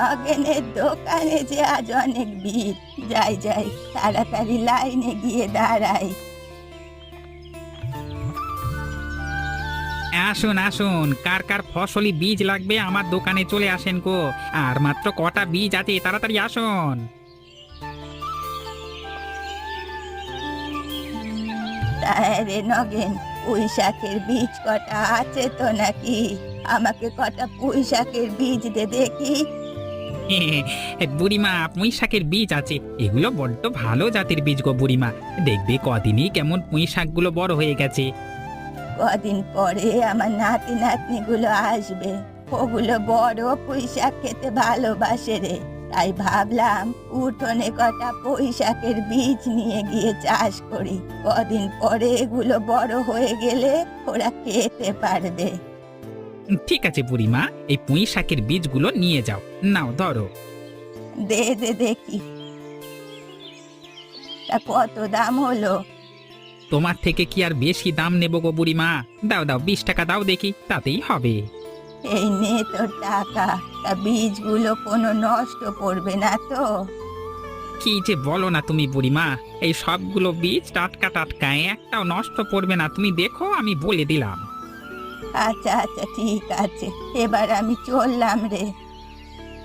নগেনের দোকানে যে আজ অনেক ভিড়। যাই যাই, তাড়াতাড়ি লাইনে গিয়ে দাঁড়াই। আসুন আসুন, কার কার ফসলি বীজ লাগবে আমার দোকানে চলে আসেন গো। আর মাত্র কটা বীজ আছে, তাড়াতাড়ি আসুন। তা রে নগেন, পুঁই শাকের বীজ কটা আছে তো নাকি? আমাকে কটা পুঁই শাকের বীজ দে দেখি। বুড়িমা, পুঁই শাকের বীজ আছে, এগুলো বড্ড ভালো জাতের বীজ গো বুড়িমা। দেখবে কদিনই কেমন পুঁই শাকগুলো বড় হয়ে গেছে। কদিন পরে আমার নাতি নাতনিগুলো আসবে, ওগুলো বড় পুঁই শাক খেতে ভালোবাসে রে। তাই ভাবলাম উঠোনে কটা পুঁই শাকের বীজ নিয়ে গিয়ে চাষ করি। কদিন পরে এগুলো বড় হয়ে গেলে ওরা খেতে পারবে। ঠিক আছে বুড়িমা, এই পুঁই শাকের বীজগুলো নিয়ে যাও। নাও ধরো। দে দে দেখি, তা কত দাম হলো? তোমার থেকে কি আর বেশি দাম নেব গো বুড়িমা? দাও দাও, 20 টাকা দাও দেখি, তাতেই হবে। এই নে তোর টাকা। তা বীজগুলো কোনো নষ্ট করবে না তো? কি যে বলো না তুমি বুড়িমা, এই সবগুলো বীজ টাটকা টাটকা, একটাও নষ্ট করবে না, তুমি দেখো, আমি বলে দিলাম। আচ্ছা আচ্ছা, ঠিক আছে, এবার আমি চললাম রে।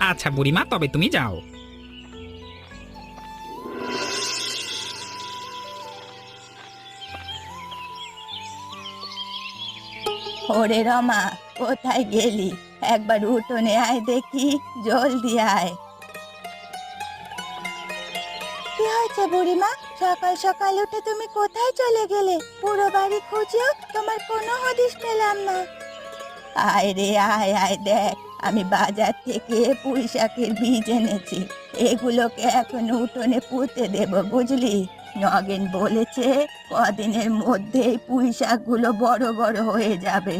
আচ্ছা বুড়িমা, তবে তুমি যাও। ওরে রমা, কোথায় গেলি? একবার উঠোনে আয় দেখি, জলদি আয়। কি হয়েছে বুড়িমা? সকাল সকাল উঠে তুমি কোথায় চলে গেলে? পুরো বাড়ি খুঁজেও তোমার কোনো হদিশ পেলাম না। আয় রে আয় আয়, দেখ আমি বাজার থেকে পুঁই শাকের বীজ এনেছি। এগুলোকে এখন উঠোনে পুঁতে দেব, বুঝলি? নগেন বলেছে কদিনের মধ্যেই পুঁই শাকগুলো বড় বড় হয়ে যাবে।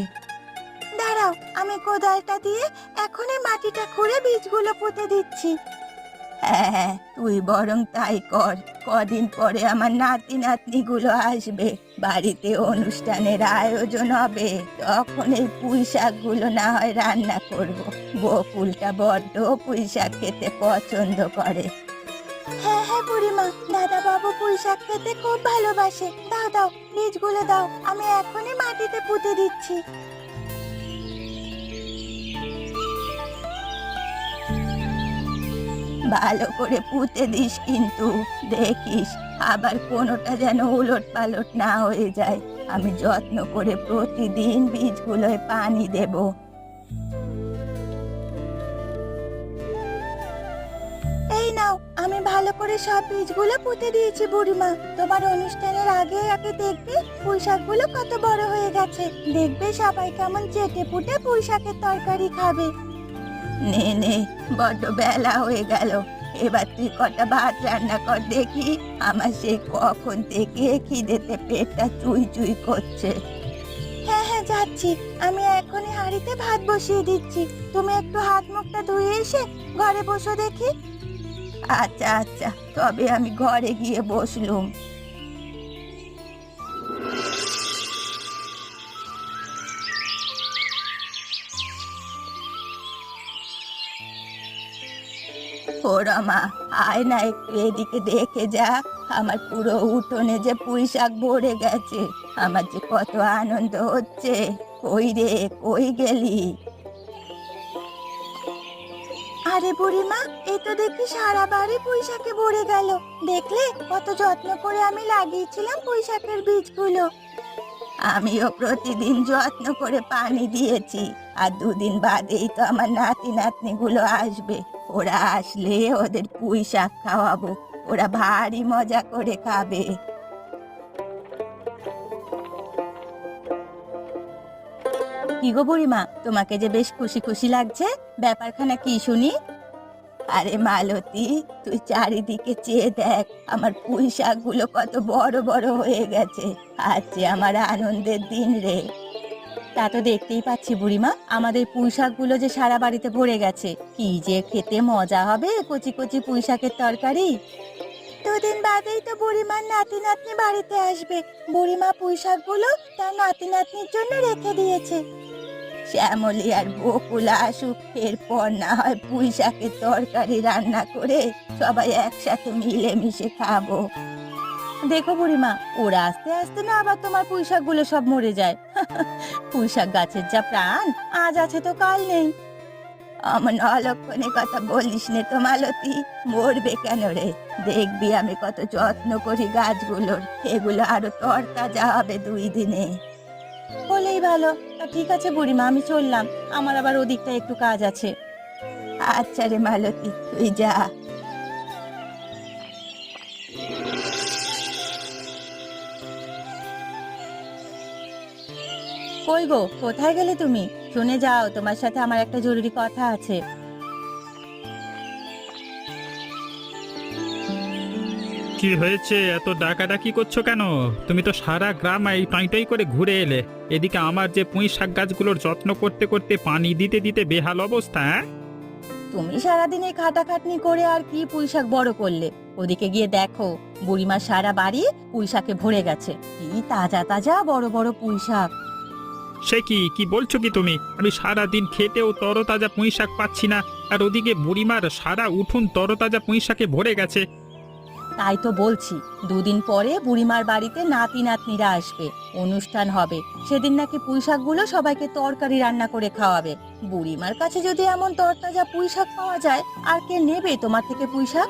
দাঁড়াও, আমি কোদালটা দিয়ে এখনই মাটিটা খুঁড়ে বীজগুলো পুঁতে দিচ্ছি। হ্যাঁ হ্যাঁ, তুই বরং তাই কর। কদিন পরে আমার নাতি নাতনিগুলো আসবে, বাড়িতে অনুষ্ঠানের আয়োজন হবে, তখন এই পুঁই শাকগুলো না হয় রান্না করব। বকুলটা বড্ড পুঁই শাক খেতে পছন্দ করে। হ্যাঁ হ্যাঁ বুড়িমা, দাদা বাবু পুঁই শাক খেতে খুব ভালোবাসে। দাও দাও, বীজগুলো দাও, আমি এখনই মাটিতে পুঁতে দিচ্ছি। ভালো করে পুঁতে দিস কিন্তু, দেখিস আবার কোনোটা যেন উলট পালট না হয়ে যায়। আমি যত্ন করে প্রতিদিন বীজগুলোয় পানি দেব। এই নাও, আমি ভালো করে সব বীজগুলো পুঁতে দিয়েছি বুড়িমা। তোমার অনুষ্ঠানের আগে আগে দেখবে পুঁই শাকগুলো কত বড় হয়ে গেছে। দেখবে সবাই কেমন চেটে পুটে পুঁই শাকের তরকারি খাবে। নে নে, বড্ড বেলা হয়ে গেল, এবার তুই কটা ভাত রান্না কর দেখি। আমার সেই কখন থেকে খিদেতে পেটটা চুই চুই করছে। হ্যাঁ হ্যাঁ, যাচ্ছি, আমি এখনই হাঁড়িতে ভাত বসিয়ে দিচ্ছি। তুমি একটু হাত মুখটা ধুয়ে এসে ঘরে বসো দেখি। আচ্ছা আচ্ছা, তবে আমি ঘরে গিয়ে বসলুম। ও রমা, আয় না একটু এদিকে দেখে যা। আমার পুরো উঠোনে যে পুঁই শাক ভরে গেছে, আমার যে কত আনন্দ হচ্ছে। কই রে, কই গেলি? আরে বুড়িমা, এই তো দেখি সারা বাড়ি পুঁই শাকে ভরে গেল। দেখলে কত যত্ন করে আমি লাগিয়েছিলাম পুঁই শাকের বীজগুলো। আমিও প্রতিদিন যত্ন করে পানি দিয়েছি। আর দুদিন বাদেই তো আমার নাতি নাতনিগুলো আসবে। ওরা আসলে ওদের পুঁই শাক খাওয়াবো, ওরা ভারী মজা করে খাবে। কি গো বুড়িমা, তোমাকে যে বেশ খুশি খুশি লাগছে, ব্যাপারখানা কি শুনি? আরে মালতী, তুই চারিদিকে চেয়ে দেখ, আমার পুঁই শাকগুলো কত বড় বড় হয়ে গেছে। আজ যে আমার আনন্দের দিন রে। তা তো দেখতেই পাচ্ছি বুড়িমা, আমাদের পুঁই শাকগুলো যে সারা বাড়িতে ভরে গেছে। কি যে খেতে মজা হবে কচি কচি পুঁই শাকের তরকারি। দুদিন বাদেই তো বুড়িমার নাতি নাতনি বাড়িতে আসবে। বুড়িমা পুঁই শাকগুলো তার নাতি নাতনির জন্য রেখে দিয়েছে। শ্যামলী আর বকুল আসুক, এরপর না হয় পুঁই শাকের তরকারি রান্না করে সবাই একসাথে মিলেমিশে খাবো। দেখো বুড়িমা, ওরা আস্তে আস্তে না আবার তোমার পুঁই শাকগুলো সব মরে যায়। পুঁই শাক গাছের যা প্রাণ, আজ আছে তো কাল নেই। আমার অলক্ষণে কথা বলিস নে তো মালতী, মরবে কেন রে? দেখবি আমি কত যত্ন করি গাছগুলোর, এগুলো আরো তরতাজা হবে 2 দিনে। হলেই ভালো। তা ঠিক আছে বুড়িমা, আমি চললাম, আমার আবার ওদিকটা একটু কাজ আছে। আচ্ছা রে মালতী, তুই যা। কই গো, কোথায় গেলে তুমি? শুনে যাও, তোমার সাথে আমার একটা জরুরি কথা আছে। কি হয়েছে? এত ডাকাডাকি করছো কেন? তুমি তো সারা গ্রাম এই টাই করে ঘুরে এলে, এদিকে আমার যে পুঁই শাক গাছগুলোর যত্ন করতে করতে পানি দিতে দিতে বেহাল অবস্থা। হ্যাঁ, তুমি সারাদিন এই খাটাখাটনি করে আর কি পুঁই শাক বড় করলে? ওদিকে গিয়ে দেখো, বুড়িমার সারা বাড়ি পুঁই শাকে ভরে গেছে। কি তাজা তাজা বড় বড় পুঁই শাক! সে কি কি বলছো কি তুমি? আমি সারা দিন খেতেও তরতাজা পুঁই শাক পাচ্ছি না, আর ওদিকে বুড়িমার সারা উঠোন তরতাজা পুঁই শাকে ভরে গেছে। তাই তো বলছি, 2 দিন পরে বুড়িমার বাড়িতে নাতি নাতনিরা আসবে, অনুষ্ঠান হবে। সেদিন নাকি পুঁই শাকগুলো সবাইকে তরকারি রান্না করে খাওয়াবে। বুড়িমার কাছে যদি এমন তরতাজা পুঁই শাক পাওয়া যায়, আর কে নেবে তোমার থেকে পুঁই শাক?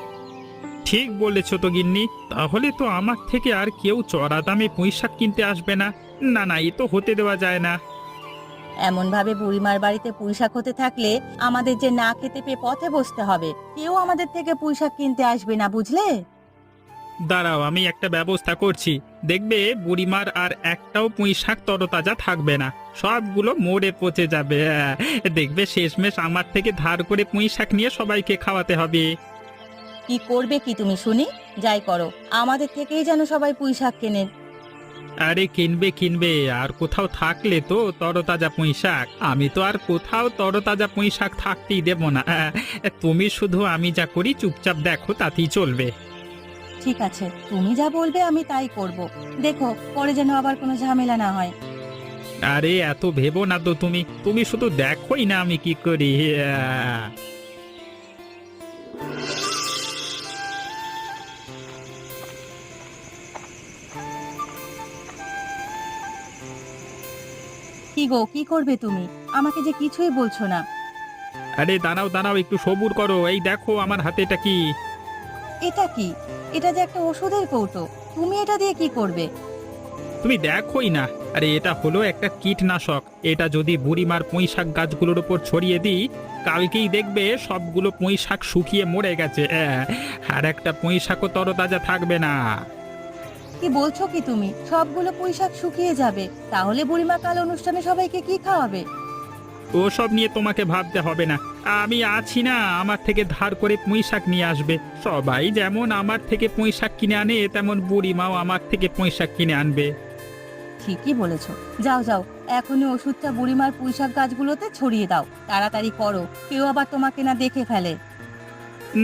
ঠিক বলেছো তো গিন্নি, তাহলে তো আমার থেকে আর কেউ চড়া দামে পুঁই শাক কিনতে আসবে না। না না, এ তো হতে দেওয়া যায় না। এমন ভাবে বুড়িমার বাড়িতে পুঁই শাক হতে থাকলে আমাদের যে না খেতে পেয়ে পথে বসতে হবে, কেউ আমাদের থেকে পুঁই শাক কিনতে আসবে না, বুঝলে? দাঁড়াও, আমি একটা ব্যবস্থা করছি। দেখবে বুড়িমার আর একটাও পুঁই শাক তরতাজা থাকবে না, সবগুলো মরে পচে যাবে। দেখবে শেষমেশ আমার থেকে ধার করে পুঁই শাক নিয়ে সবাইকে খাওয়াতে হবে। কি করবে কি তুমি শুনি? যাই করো, আমাদের থেকেই যেন সবাই পুঁই শাক কেনে। আরে কিনবে কিনবে, আর কোথাও থাকলে তো তরতাজা পুঁই শাক, আমি তো আর কোথাও তরতাজা পুঁই শাক থাকতেই দেব না। তুমি শুধু আমি যা করি চুপচাপ দেখো, তাতেই চলবে। ঠিক আছে, তুমি যা বলবে আমি তাই করব। দেখো, পরে যেন আবার কোনো ঝামেলা না হয়। আরে এত ভেবো না তো, তুমি তুমি শুধু দেখোই না আমি কি করি। কি গো, কি করবে তুমি? আমাকে যে কিছুই বলছো না। আরে দাঁড়াও দাঁড়াও, একটু সবুর করো। এই দেখো আমার হাতে এটা কি। এটা কি? এটা যে একটা ওষুধের কৌটো, তুমি এটা দিয়ে কি করবে? তুমি দেখোই না? আরে এটা হলো একটা কীটনাশক। এটা যদি বুড়িমার পুঁই শাক গাছগুলোর উপর ছড়িয়ে দিই, কালকেই দেখবে সবগুলো পুঁই শাক শুকিয়ে মরে গেছে। আর একটা পুঁই শাকও তরতাজা থাকবে না। কি বলছো কি তুমি? সবগুলো পুঁই শাক শুকিয়ে যাবে? তাহলে বুড়িমা কাল অনুষ্ঠানে সবাইকে কি খাওয়াবে? ওসব নিয়ে তোমাকে ভাবতে হবে না, আমি আছি না। আমার থেকে ধার করে পুঁই শাক নিয়ে আসবে সবাই। যেমন আমার থেকে পুঁই শাক কিনে আনে, তেমন বুড়িমাও আমার থেকে পুঁই শাক কিনে আনবে। ঠিকই বলেছো। যাও যাও, এখনই ওষুধটা বুড়িমার পুঁই শাক গাছগুলোতে ছড়িয়ে দাও। তাড়াতাড়ি করো, কেউ আবার তোমাকে না দেখে ফেলে।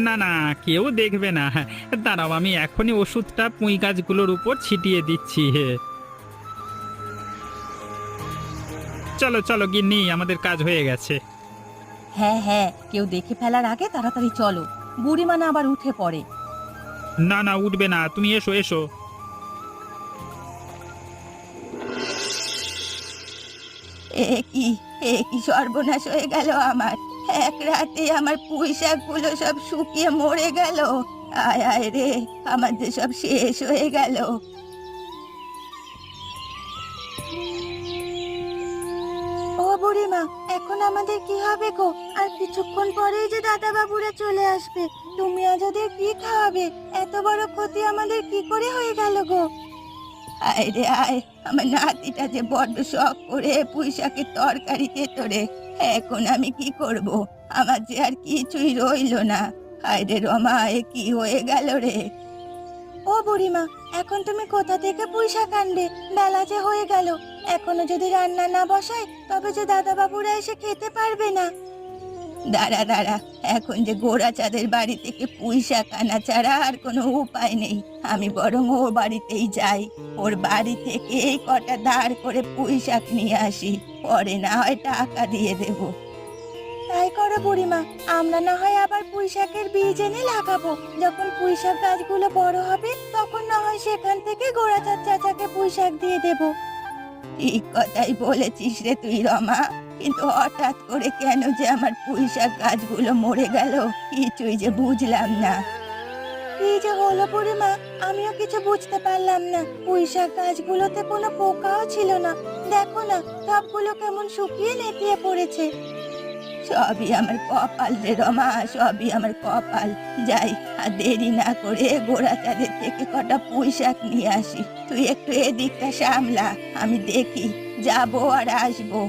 না না, কেউ দেখবে না। দাঁড়াও, আমি এখনই ওষুধটা পুঁই গাছগুলোর উপর ছিটিয়ে দিচ্ছি। চলো চলো গিন্নি, আমাদের কাজ হয়ে গেছে। হ্যাঁ হ্যাঁ, কেউ দেখে ফেলার আগে তাড়াতাড়ি চলো, বুড়িমা না আবার উঠে পড়ে। না না, উঠবে না, তুমি এসো এসো। এ কি সর্বনাশ হয়ে গেল আমার! এক রাতে আমার পুঁই শাকগুলো সব শুকিয়ে মরে গেল। আয় আয় রে, আমার যে সব শেষ হয়ে গেল। ও বুড়িমা, এখন আমাদের কি হবে গো? আর কিছুক্ষণ পরেই যে দাদা বাবুরা চলে আসবে, তুমি আজ ওদের কি খাওয়াবে? এত বড় ক্ষতি আমাদের কি করে হয়ে গেল গো? আয় রে আয়, আমার নাতিটা যে বড্ড শখ করে পুঁই শাকের তরকারি খেত রে। এখন আমি কি করব? আমার যে আর কিছুই রইলো না। হায় রে রমা, এ কি হয়ে গেল রে? ও বুড়িমা, এখন তুমি কোথা থেকে পুঁই শাক আনবে? বেলা যে হয়ে গেল, এখনো যদি রান্না না বসাই তবে যে দাদা বাবুরা এসে খেতে পারবে না। দাঁড়া দাঁড়া, এখন যে গোড়া চাঁদের বাড়ি থেকে পুঁই শাক আনা ছাড়া আর কোনো উপায় নেই। আমি বরং ওর বাড়িতেই যাই, ওর বাড়ি থেকে এই কটা দাঁড় করে পুঁই শাক নিয়ে আসি। পরে না হয় টাকা দিয়ে দেব। তাই করো বুড়িমা, আমরা না হয় আবার পুঁই শাকের বীজ এনে লাগাবো। যখন পুঁই শাক গাছগুলো বড় হবে তখন না হয় সেখান থেকে গোড়াচাঁদ চাচাকে পুঁই শাক দিয়ে দেব। ঠিক কথাই বলেছিস রে তুই রমা, কিন্তু হঠাৎ করে কেন যে আমার পুঁই শাক গাছগুলো মরে গেল কিছুই যে বুঝলাম না। এই যে হলো বুড়িমা, আমিও কিছু বুঝতে পারলাম না। পুঁই শাক গাছগুলোতে কোনো পোকাও ছিল না, দেখো না সবগুলো কেমন শুকিয়ে নেতিয়ে পড়েছে। সবই আমার কপাল রে রমা, সবই আমার কপাল। যাই, আর দেরি না করে গোড়াচাঁদের থেকে কটা পুঁই শাক নিয়ে আসি। তুই একটু এদিকটা সামলা, আমি দেখি যাবো আর আসবো।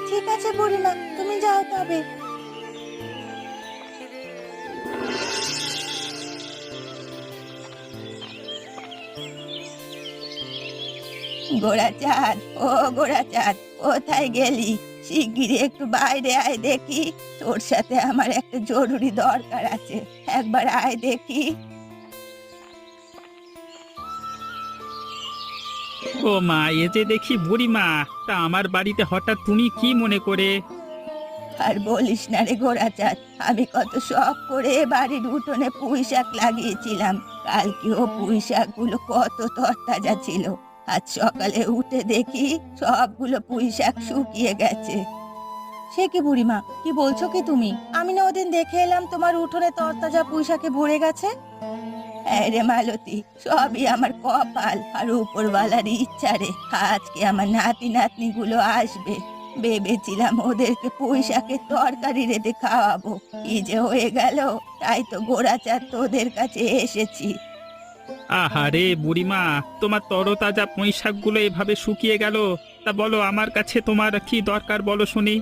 ঠিক আছে বুড়িমা, তুমি যাও তবে। গোড়াচাঁদ, ও গোড়াচাঁদ, কোথায় গেলি? শিগগিরই একটু বাইরে আয় দেখি, তোর সাথে আমার একটা জরুরি দরকার আছে। একবার আয় দেখি। ও মা, এ যে দেখি বুড়িমা, তা আমার বাড়িতে হঠাৎ তুমি কি মনে করে? আর বলিস না রে গোড়াচাঁদ, আমি কত শখ করে বাড়ির উঠোনে পুঁই শাক লাগিয়েছিলাম। কালকেও পুঁই শাকগুলো কত তরতাজা ছিল, আজ সকালে উঠে দেখি সবগুলো পুঁই শাক শুকিয়ে গেছে। সে কি বুড়িমা, কি বলছো কি তুমি? আমি না ওদিন দেখে এলাম তোমার উঠোনে তরতাজা পুঁই শাকে ভরে গেছে। হ্যাঁ রে মালতী, সবই আমার কপাল আর উপরওয়ালার ইচ্ছা রে। আজকে আমার নাতি নাতনি গুলো আসবে, ভেবেছিলাম ওদেরকে পুঁই শাকের তরকারি রেঁধে খাওয়াবো। কি যে হয়ে গেল, তাই তো গোড়াচাঁদ তোদের কাছে এসেছি। আহারে বুড়িমা, তোমার তরতাজা পুঁই শাকগুলো এভাবে শুকিয়ে গেল। তা বলো, আমার কাছে তোমার কি দরকার বলো শুনি।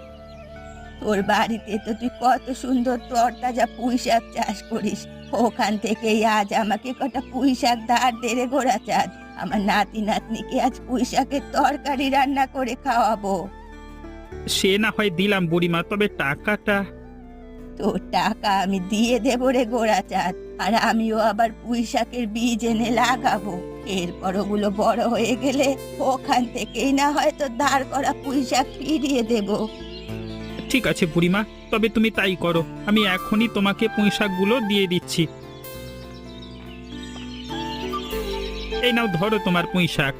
তোর বাড়িতে তো তুই কত সুন্দর তরতাজা পুঁই শাক চাষ করিস, ওখান থেকেই আজ আমাকে কটা পুঁই শাক ধার দে রে গোড়াচাঁদ। আমার নাতি নাতনিকে আজ পুঁই শাকের তরকারি রান্না করে খাওয়াবো। সে না হয় দিলাম বুড়িমা, তবে টাকাটা? তোর টাকা আমি দিয়ে দেবো রে গোড়াচাঁদ, আর আমিও আবার পুঁই শাকের বীজ এনে লাগাবো। এরপর ওগুলো বড় হয়ে গেলে ওখান থেকেই না হয়তো ধার করা পুঁই শাক ফিরিয়ে দেবো। ঠিক আছে বুড়িমা, তবে তুমি তাই করো। আমি এখনই তোমাকে পুঁই শাকগুলো দিয়ে দিচ্ছি। এই নাও, ধরো তোমার পুঁই শাক।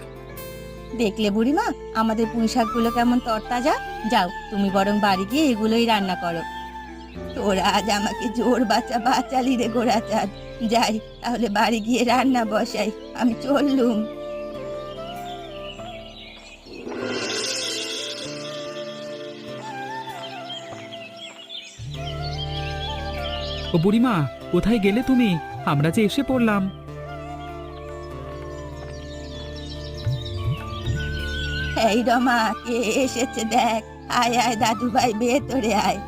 দেখলে বুড়িমা, আমাদের পুঁই শাকগুলো কেমন তরতাজা। যাও, তুমি বরং বাড়ি গিয়ে এগুলোই রান্না করো। তোরা আজ আমাকে জোর বাঁচালি রে গোড়াচাঁদ। যাই, তাহলে বাড়ি গিয়ে রান্না বসাই, আমি চললুম। ও বুড়িমা, কোথায় গেলে তুমি? আমরা যে এসে পড়লাম। এই রমা, কে এসেছে দেখ। আয় আয় দাদু ভাই, ভেতরে আয়।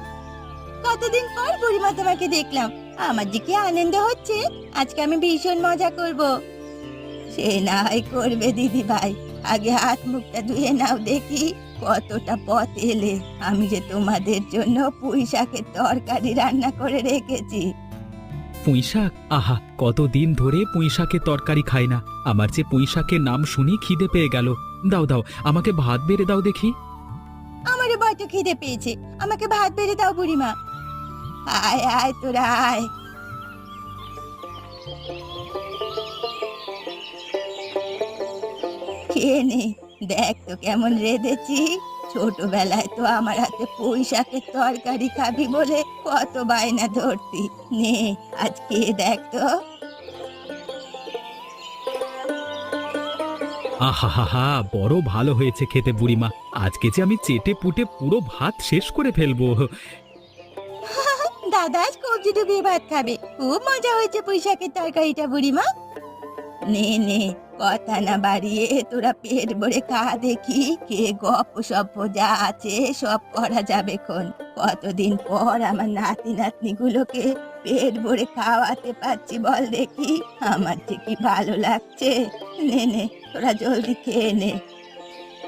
কতদিন পর বুড়িমা তোমাকে দেখলাম, আমার যে কি আনন্দ হচ্ছে। আজকে আমি ভীষণ মজা করব। সে না হয় করবে দিদি ভাই, আগে হাত মুখটা ধুয়ে নাও দেখি, কতটা পথ এলে। আমি যে তোমাদের জন্য পুঁই শাকের তরকারি রান্না করে রেখেছি। পুঁই শাক? আহা, কতদিন ধরে পুঁই শাকের তরকারি খাই না। আমার যে পুঁই শাকের নাম শুনি খিদে পেয়ে গেল। দাও দাও, আমাকে ভাত বেড়ে দাও দেখি। আমারও বড্ড খিদে পেয়েছে, আমাকে ভাত বেড়ে দাও বুড়িমা। আয় আয় তোরা আয়। খেয়ে নে, দেখ তো কেমন রেঁধেছি। ছোটবেলায় তো আমার হাতে পুঁই শাকের তরকারি খাবি বলে কত বায়না ধরতি। নে, আজ খেয়ে দেখ তো। আহা হা হা, বড় ভালো হয়েছে খেতে বুড়িমা। আজকে যে আমি চেটে পুটে পুরো ভাত শেষ করে ফেলবো। দাদা আজ কবজি ডুবিয়ে ভাত খাবে, খুব মজা হয়েছে পুঁই শাকের তরকারিটা বুড়িমা। নে নে, কথা না বাড়িয়ে তোরা পেট ভরে খা দেখি। কে গপ্প সপ্প যা আছে সব করা যাবে খন। কতদিন পর আমার নাতি নাতনি গুলোকে পেট ভরে খাওয়াতে পারছি বল দেখি। আমার যে কি ভালো লাগছে। নে নে, তোরা জলদি খেয়ে নে।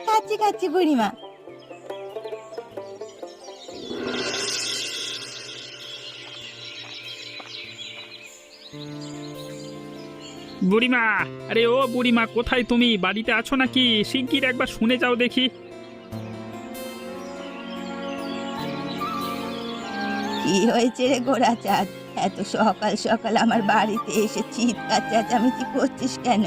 খাচ্ছি খাচ্ছি বুড়িমা। বুড়িমা, আরে ও বুড়িমা, কোথায় তুমি? বাড়িতে আছো নাকি? শিগগির একবার শুনে যাও দেখি। কি হয়েছে রে গোরাচাঁদ? এত সকাল সকাল আমার বাড়িতে এসে চিৎকার চেঁচামেচি করছিস কেন?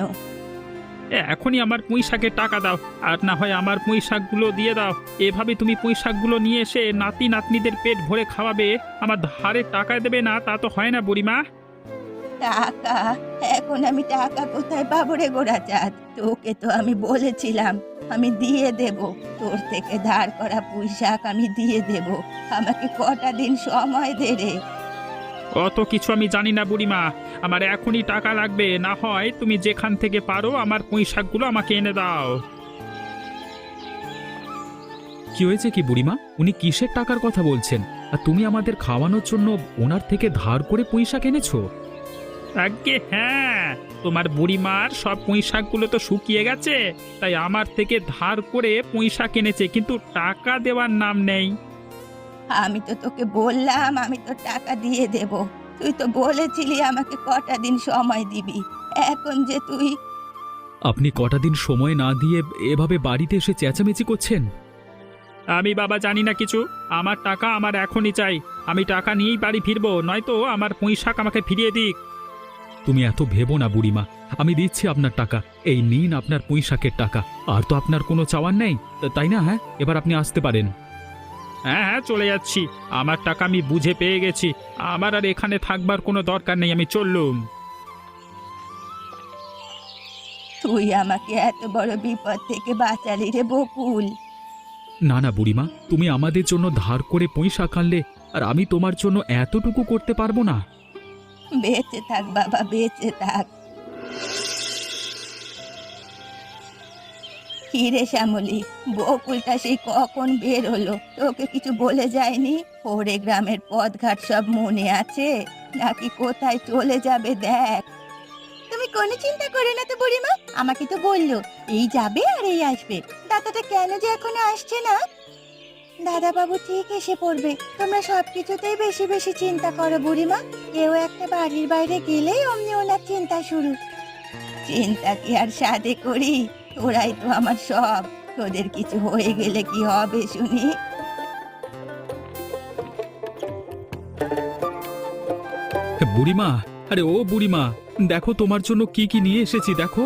এখনই আমার পুঁই শাকের টাকা দাও, আর না হয় আমার পুঁই শাকগুলো দিয়ে দাও। এভাবে তুমি পুঁই শাকগুলো নিয়ে এসে নাতি নাতনিদের পেট ভরে খাওয়াবে, আমার ধারে টাকা দেবে না, তা তো হয় না বুড়িমা। টাকা? এখন আমি টাকা কোথায় পাবো রে গোরাচাঁদ? তোকে তো আমি বলেছিলাম আমি দিয়ে দেব, তোর থেকে ধার করা পুঁই শাক আমি দিয়ে দেব। আমাকে কটা দিন সময় দে রে। অত কিছু আমি জানি না বুড়িমা, আমার এখনই টাকা লাগবে, না হয় তুমি যেখান থেকে পারো আমার পুঁই শাকগুলো আমাকে এনে দাও। কি হয়েছে কি বুড়িমা? উনি কিসের টাকার কথা বলছেন? আর তুমি আমাদের খাওয়ানোর জন্য ওনার থেকে ধার করে পুঁই শাক এনেছো? আগে হ্যাঁ, তোমার বুড়িমার সব পুঁই শাকগুলো তো শুকিয়ে গেছে, তাই আমার থেকে ধার করে পুঁই শাক এনেছে, কিন্তু টাকা দেওয়ার নাম নেই। আমি তো তোকে বললাম আমি তো টাকা দিয়ে দেব, তুই তো বলেছিলি আমাকে কটা দিন সময় দিবি। এখন যে তুই আপনি কটা দিন সময় না দিয়ে এভাবে বাড়িতে এসে চেঁচামেচি করছেন? আমি বাবা জানি না কিছু, আমার টাকা আমার এখনই চাই। আমি টাকা নিয়েই বাড়ি ফিরবো, নয়তো আমার পুঁই শাক আমাকে ফিরিয়ে দিক। তুমি এত ভেবো না বুড়িমা, আমি দিচ্ছি আপনার টাকা। এই নিন আপনার পুঁই শাকের টাকা। আর তো আপনার কোনো চাওয়ার নেই, তাই না? হ্যাঁ, এবার আপনি আসতে পারেন। হ্যাঁ হ্যাঁ, চলে যাচ্ছি। আমার টাকা আমি বুঝে পেয়ে গেছি, আমার আর এখানে থাকবার কোনো দরকার নেই, আমি চললুম। তুই আমাকে এত বড় বিপদ থেকে বাঁচালি রে বকুল। না না বুড়িমা, তুমি আমাদের জন্য ধার করে পুঁই শাক আনলে, আর আমি তোমার জন্য এতটুকু করতে পারবো না? বেঁচে থাক বাবা, বেঁচে থাক। কি রে শ্যামলী, বকুলটা সেই কখন বের হলো? তোকে কিছু বলে যায়নি? ওরে গ্রামের পথঘাট সব মনে আছে নাকি কোথায় চলে যাবে দেখ? তুমি কোনো চিন্তা করে না তো বুড়িমা, আমাকে তো বললো এই যাবে আর এই আসবে। দাদাটা কেন যে এখনো আসছে না? দাদা বাবু ঠিক এসে পড়বে, তোমরা সবকিছুতেই বেশি বেশি চিন্তা করো বুড়িমা। কেউ একটা বাড়ির বাইরে গেলেই অমনি ওনার চিন্তা শুরু। চিন্তা কি আর সাধে করি? তোরাই তো আমার সব, তোদের কিছু হয়ে গেলে কি হবে শুনি? বুড়িমা, আরে ও বুড়িমা, দেখো তোমার জন্য কি কি নিয়ে এসেছি, দেখো।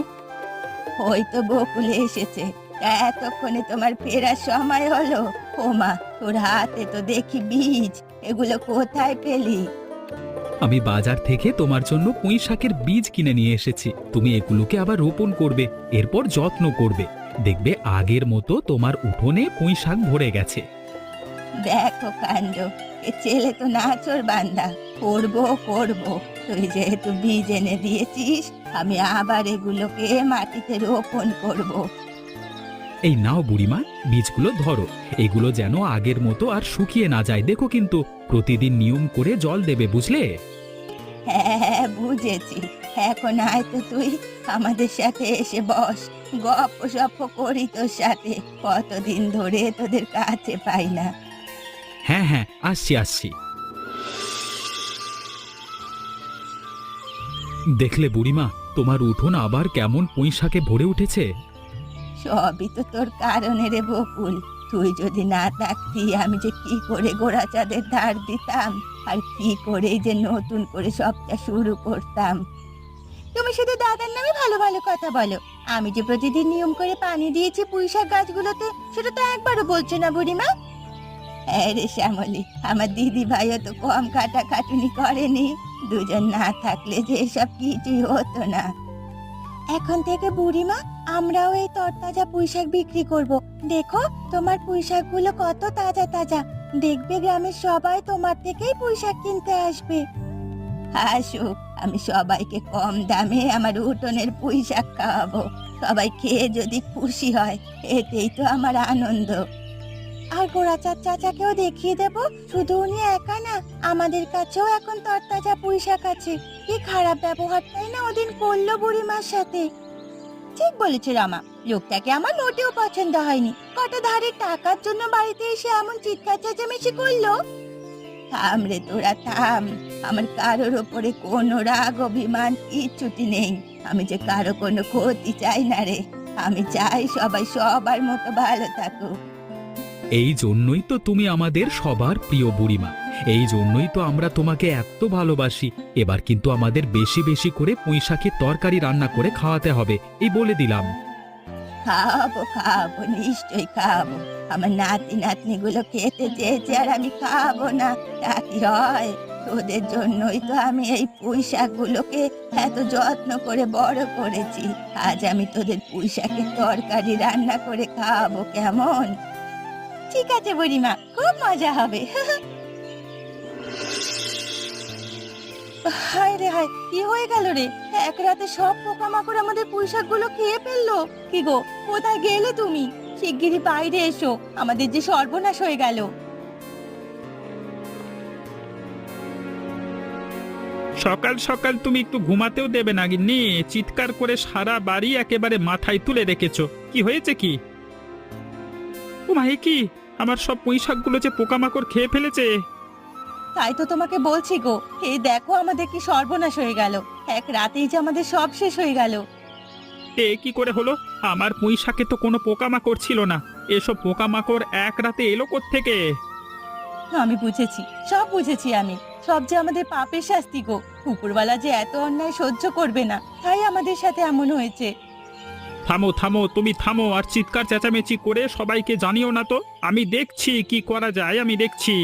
ওই তো বকুলে এসেছে, তা এতক্ষণে তোমার ফেরার সময় হলো? ওমা, তোর হাতে তো দেখি বীজ, এগুলো কোথায় পেলি? আমি বাজার থেকে তোমার জন্য পুঁই শাকের বীজ কিনে নিয়ে এসেছি। তুমি এগুলোকে আবার রোপণ করবে, এরপর যত্ন করবে। দেখবে আগের মতো তোমার উঠোনে পুঁই শাক ভরে গেছে। দেখো কাণ্ড, এ ছেলে তো নাচর বান্দা। করবো করবো, তুই যেহেতু বীজ এনে দিয়েছিস, আমি আবার এগুলোকে মাটিতে রোপণ করব। এই নাও বুড়িমা, বীজগুলো ধরো। এগুলো যেন আগের মতো আর শুকিয়ে না যায়, দেখো কিন্তু প্রতিদিন নিয়ম করে জল দেবে, বুঝলে? হ্যাঁ হ্যাঁ, বুঝেছি। এখন আয় তো তুই আমাদের সাথে এসে বস, গপ্প সপ্প করি তোর সাথে। কতদিন ধরে তোদের কাছে পাই না। হ্যাঁ হ্যাঁ, আসছি আসছি। দেখলে বুড়িমা, তোমার উঠোন আবার কেমন পুঁই শাকে ভরে উঠেছে। সবই তো তোর কারণে রে বকুল। তুই যদি না থাকতি আমি যে কি করে গোরাচাঁদের ধার দিতাম, আর কি করে যে নতুন করে সবটা শুরু করতাম। তুমি শুধু দাদার নামে ভালো ভালো কথা বলো। আমি যে প্রতিদিন নিয়ম করে পানি দিয়েছি পুঁইশাক গাছগুলোতে, সেটা তো একবারও বলছো না বুড়িমা। হ্যাঁ রে শ্যামলী, আমার দিদি ভাইও তো কম খাটাখাটুনি করেনি। দুজন না থাকলে যে এসব কিছুই হতো না। এখন থেকে বুড়িমা আমরাও এই তরতাজা পুঁইশাক বিক্রি করব। দেখো তোমার পুঁইশাকগুলো কত তাজা তাজা। দেখবে গ্রামের সবাই তোমার থেকেই পুঁইশাক কিনতে আসবে। আসুক, আমি সবাইকে কম দামে আমার উঠোনের পুঁইশাক খাওয়াবো। সবাই খেয়ে যদি খুশি হয়, এতেই তো আমার আনন্দ। আর গোরাচাঁদ চাচাকেও দেখিয়ে দেব। শুধু উনি একা না, আমাদের কাছেও এখন তরতাজা পুঁইশাক আছে। কি খারাপ ব্যবহারটাই না ওদিন করলো বুড়িমার সাথে। ঠিক বলেছে রামা, লোকটাকে আমার মোটেও পছন্দ হয়নি। কটা ধারের টাকার জন্য বাড়িতে এসে এমন চিৎকার চেঁচামেচি করলো। থাম রে তোরা থাম, আমার কারোর ওপরে কোনো রাগ অভিমান কিচ্ছুটি নেই। আমি যে কারো কোনো ক্ষতি চাই না রে, আমি চাই সবাই সবার মতো ভালো থাকুক। এই জন্যই তো তুমি আমাদের সবার প্রিয় বুড়িমা। এই জন্যই তো আমরা তোমাকে এত ভালোবাসি। এবার কিন্তু আমাদের বেশি বেশি করে পুঁইশাকের তরকারি রান্না করে খাওয়াতে হবে, এই বলে দিলাম। খাওয়াবো খাওয়াবো, নিশ্চয়ই খাওয়াবো। আমার নাতি নাতনি গুলো খেতে চেয়েছে আর আমি খাওয়াবো না, তা কি হয়? তোদের জন্যই তো আমি এই পুঁই শাকগুলোকে এত যত্ন করে বড় করেছি। আজ আমি তোদের পুঁই শাকের তরকারি রান্না করে খাওয়াবো, কেমন? ঠিক আছে বুড়িমা, খুব মজা হবে। হায় রে হায়, কি হয়ে গেল রে? এক রাতে সব পোকামাকড় আমাদের পুঁই শাকগুলো খেয়ে ফেললো। কি গো, কোথায় গেলে তুমি? শিগগিরই বাইরে এসো, আমাদের যে সর্বনাশ হয়ে গেল। সকাল সকাল তুমি একটু ঘুমাতেও দেবে না গিন্নি, চিৎকার করে সারা বাড়ি একেবারে মাথায় তুলে রেখেছো। কি হয়েছে কি? ও মা, এ কি? আমার সব পুঁই শাকগুলো যে পোকামাকড় খেয়ে ফেলেছে। তাই তো তোমাকে বলছি গো, এই দেখো আমাদের কি সর্বনাশ হয়ে গেল। এক রাতেই যে আমাদের সব শেষ হয়ে গেল। এ কি করে হলো? আমার পুঁই শাকে তো কোনো পোকামাকড় ছিল না। এসব পোকামাকড় এক রাতে এলো কোত্থেকে? আমি বুঝেছি, সব বুঝেছি আমি। সব যে আমাদের পাপের শাস্তি গো। উপরওয়ালা যে এত অন্যায় সহ্য করবে না, তাই আমাদের সাথে এমন হয়েছে। থামো থামো, তুমি থামো, আর চিৎকার চেঁচামেচি করে সবাইকে জানিও না তো। আমি দেখছি কি করা যায়, আমি দেখছি।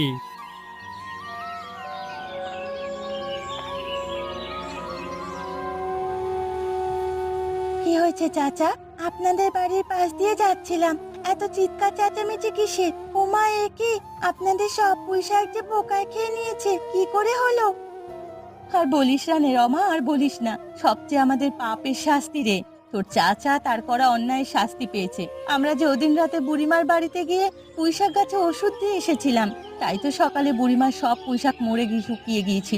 কি হয়েছে চাচা? আপনাদের বাড়ির পাশ দিয়ে যাচ্ছিলাম, এত চিৎকার চেঁচামেচি কিসের? ওমা, এ কি? আপনাদের সব পুঁই শাক যে পোকায় খেয়ে নিয়েছে, কি করে হলো? আর বলিস না রে রমা, আর বলিস না। সবচেয়ে আমাদের পাপের শাস্তি রে। তোর চাচা তার করা অন্যায়ের শাস্তি পেয়েছে। আমরা যে ওদিন রাতে বুড়িমার বাড়িতে গিয়ে পুঁই শাক গাছে ওষুধ দিয়ে এসেছিলাম, তাই তো সকালে বুড়িমার সব পুঁই শাক মরে গিয়ে শুকিয়ে গিয়েছিল।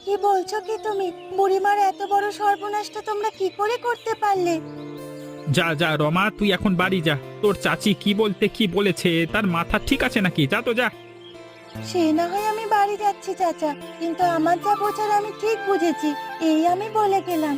কি বলছো কি তুমি? বুড়িমার এত বড় সর্বনাশটা তোমরা কি করে করতে পারলে? যা যা রমা, তুই এখন বাড়ি যা। তোর চাচি কি বলতে কি বলেছে, তার মাথা ঠিক আছে নাকি? যা তো যা। সে না হয় আমি বাড়ি যাচ্ছি চাচা, কিন্তু আমার যা বোঝার আমি ঠিক বুঝেছি, এই আমি বলে গেলাম।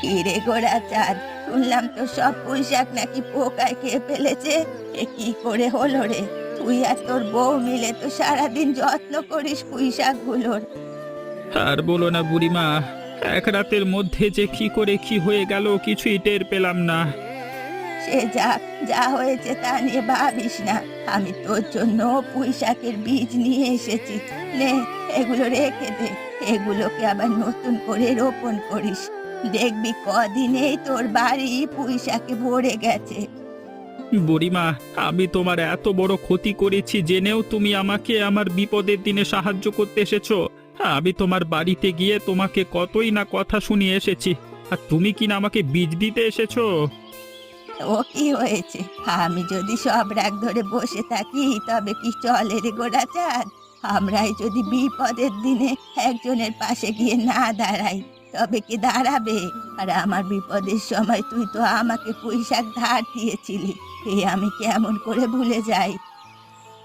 কিরে গোড়া চাঁদ, শুনলাম তো সব পুঁই শাক নাকি পোকায় খেয়ে ফেলেছে। এ কি করে হলো রে? তুই আর তোর বউ মিলে তো সারাদিন যত্ন করিস পুঁই শাকগুলোর। আর বলো না বুড়িমা, এক রাতের মধ্যে যে কি করে কি হয়ে গেল কিছুই টের পেলাম না। সে যা হয়েছে তা নিয়ে ভাবিস না। আমি তোর জন্য পুঁই শাকের বীজ নিয়ে এসেছি, নে এগুলো রেখে দে। এগুলোকে আবার নতুন করে রোপণ করিস, দেখবি কদিনেই তোর বাড়ি পুঁই শাকে ভরে গেছে। বুড়িমা, আমি তোমার এত বড় ক্ষতি করেছি জেনেও তুমি আমাকে আমার বিপদের দিনে সাহায্য করতে এসেছো। আমি তোমার বাড়িতে গিয়ে তোমাকে কতই না কথা শুনিয়ে এসেছি, আর তুমি কি না আমাকে বীজ দিতে এসেছো? ও কি হয়েছে? আমি যদি সব রাগ ধরে বসে থাকি তবে কি চলে রে গোড়া চাঁদ? আমরাই যদি বিপদের দিনে একজনের পাশে গিয়ে না দাঁড়াই তবে কি দাঁড়াবে? আর আমার বিপদের সময় তুই তো আমাকে পুঁই শাক ধার দিয়েছিলি, আমি কেমন করে ভুলে যাই?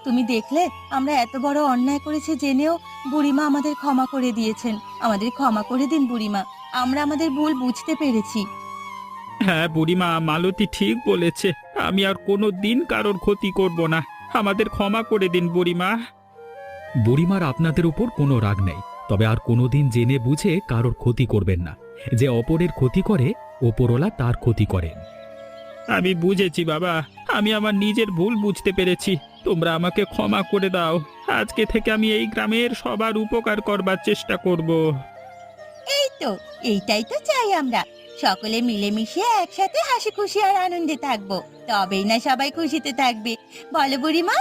তুমি দেখলে আমরা এত বড় অন্যায় করেছি জেনেও বুড়িমা আমাদের ক্ষমা করে দিয়েছেন। আমাদের ক্ষমা করে দিন বুড়িমা, আমরা আমাদের ভুল বুঝতে পেরেছি। হ্যাঁ বুড়িমা, মালতী ঠিক বলেছে। আমি আর কোনো দিন কারোর ক্ষতি করব না। আমাদের ক্ষমা করে দিন বুড়িমা। বুড়িমার আপনাদের উপর কোনো রাগ নেই, তবে আর কোনোদিন জেনে বুঝে কারোর ক্ষতি করবেন না। যে অপরের ক্ষতি করে, ওপরওয়ালা তার ক্ষতি করেন। আমি বুঝেছি বাবা, আমি আমার নিজের ভুল বুঝতে পেরেছি। তোমরা আমাকে ক্ষমা করে দাও। আজকে থেকে আমি এই গ্রামের সবার উপকার করবার চেষ্টা করব। এই তো, এইটাই তো চাই আমরা। সকলে মিলেমিশে একসাথে হাসি খুশি আর আনন্দে থাকবো, তবেই না সবাই খুশিতে থাকবে, বলো বুড়িমা?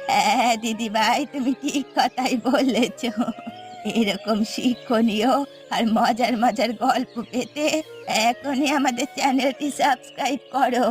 হ্যাঁ দিদি ভাই, তুমি ঠিক কথাই বলেছ। এরকম শিক্ষণীয় আর মজার মজার গল্প পেতে এখনই আমাদের চ্যানেলটি সাবস্ক্রাইব করো।